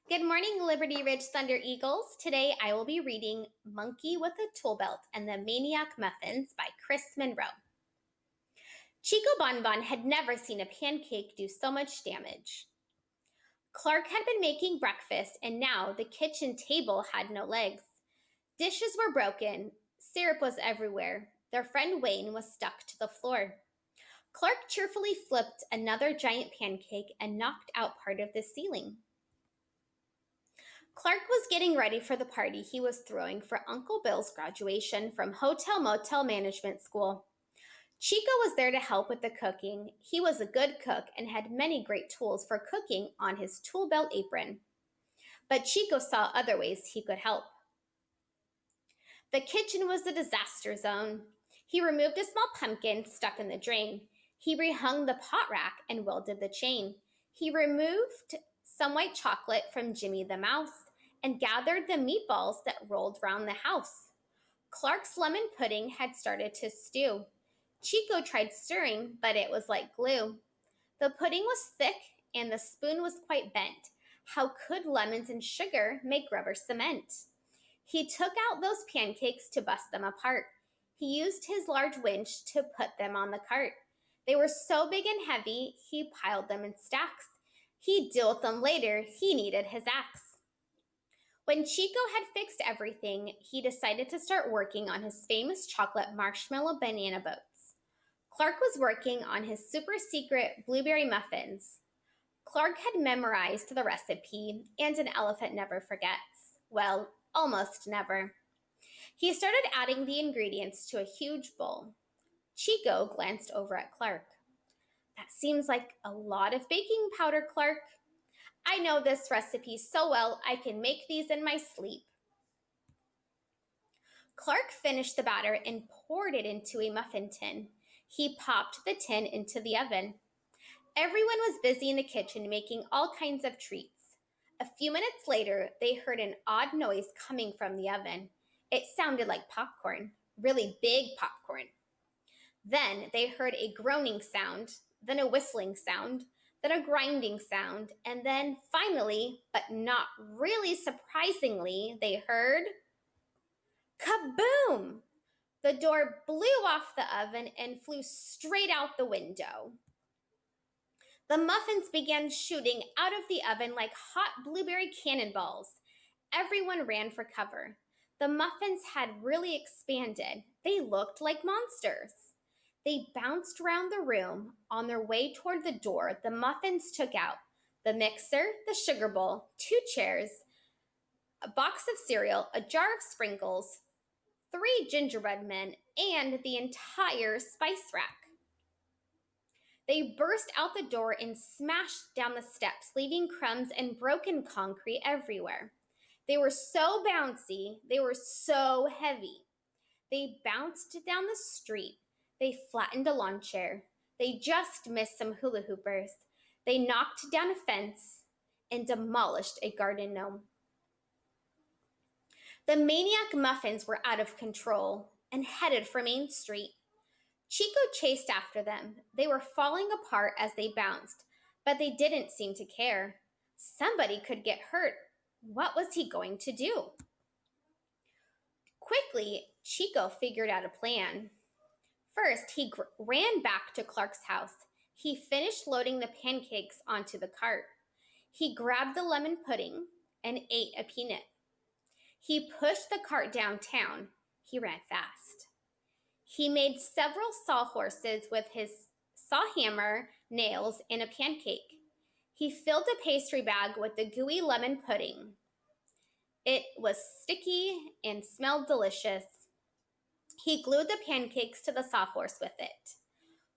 Good morning, Liberty Ridge Thunder Eagles. Today I will be reading Monkey with a Tool Belt and the Maniac Muffins by Chris Monroe. Chico Bonbon had never seen a pancake do so much damage. Clark had been making breakfast, and now the kitchen table had no legs. Dishes were broken, syrup was everywhere. Their friend Wayne was stuck to the floor. Clark cheerfully flipped another giant pancake and knocked out part of the ceiling. Clark was getting ready for the party he was throwing for Uncle Bill's graduation from Hotel Motel Management School. Chico was there to help with the cooking. He was a good cook and had many great tools for cooking on his tool belt apron. But Chico saw other ways he could help. The kitchen was a disaster zone. He removed a small pumpkin stuck in the drain. He rehung the pot rack and welded the chain. He removed some white chocolate from Jimmy the Mouse and gathered the meatballs that rolled round the house. Clark's lemon pudding had started to stew. Chico tried stirring, but it was like glue. The pudding was thick and the spoon was quite bent. How could lemons and sugar make rubber cement? He took out those pancakes to bust them apart. He used his large winch to put them on the cart. They were so big and heavy, he piled them in stacks. He'd deal with them later. He needed his axe. When Chico had fixed everything, he decided to start working on his famous chocolate marshmallow banana boats. Clark was working on his super secret blueberry muffins. Clark had memorized the recipe, and an elephant never forgets. Well, almost never. He started adding the ingredients to a huge bowl. Chico glanced over at Clark. That seems like a lot of baking powder, Clark. I know this recipe so well, I can make these in my sleep. Clark finished the batter and poured it into a muffin tin. He popped the tin into the oven. Everyone was busy in the kitchen making all kinds of treats. A few minutes later, they heard an odd noise coming from the oven. It sounded like popcorn, really big popcorn. Then they heard a groaning sound, then a whistling sound, then a grinding sound, and then finally, but not really surprisingly, they heard kaboom! The door blew off the oven and flew straight out the window. The muffins began shooting out of the oven like hot blueberry cannonballs. Everyone ran for cover. The muffins had really expanded. They looked like monsters. They bounced around the room. On their way toward the door, the muffins took out the mixer, the sugar bowl, two chairs, a box of cereal, a jar of sprinkles, three gingerbread men, and the entire spice rack. They burst out the door and smashed down the steps, leaving crumbs and broken concrete everywhere. They were so bouncy, they were so heavy. They bounced down the street. They flattened a lawn chair. They just missed some hula hoopers. They knocked down a fence and demolished a garden gnome. The maniac muffins were out of control and headed for Main Street. Chico chased after them. They were falling apart as they bounced, but they didn't seem to care. Somebody could get hurt. What was he going to do? Quickly, Chico figured out a plan. First, he ran back to Clark's house. He finished loading the pancakes onto the cart. He grabbed the lemon pudding and ate a peanut. He pushed the cart downtown. He ran fast. He made several sawhorses with his saw hammer, nails, and a pancake. He filled a pastry bag with the gooey lemon pudding. It was sticky and smelled delicious. He glued the pancakes to the sawhorse with it.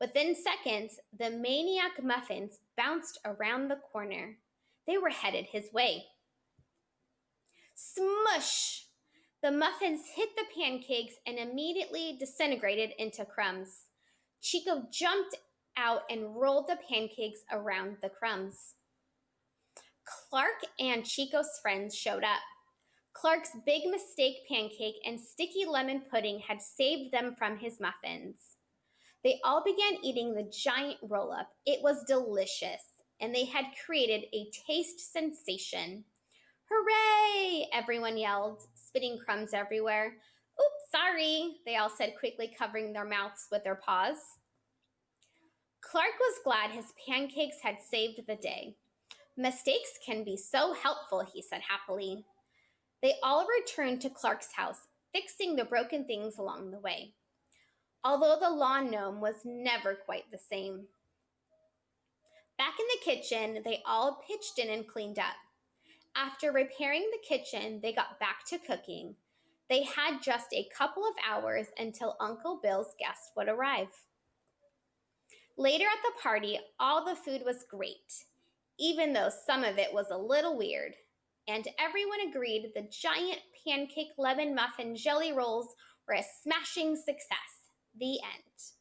Within seconds, the maniac muffins bounced around the corner. They were headed his way. Smush! The muffins hit the pancakes and immediately disintegrated into crumbs. Chico jumped out and rolled the pancakes around the crumbs. Clark and Chico's friends showed up. Clark's big mistake pancake and sticky lemon pudding had saved them from his muffins. They all began eating the giant roll-up. It was delicious, and they had created a taste sensation. Hooray! Everyone yelled, spitting crumbs everywhere. Oops, sorry, they all said quickly, covering their mouths with their paws. Clark was glad his pancakes had saved the day. Mistakes can be so helpful, he said happily. They all returned to Clark's house, fixing the broken things along the way, although the lawn gnome was never quite the same. Back in the kitchen, they all pitched in and cleaned up. After repairing the kitchen, they got back to cooking. They had just a couple of hours until Uncle Bill's guests would arrive. Later at the party, all the food was great, even though some of it was a little weird. And everyone agreed the giant pancake lemon muffin jelly rolls were a smashing success. The end.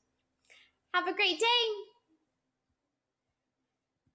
Have a great day!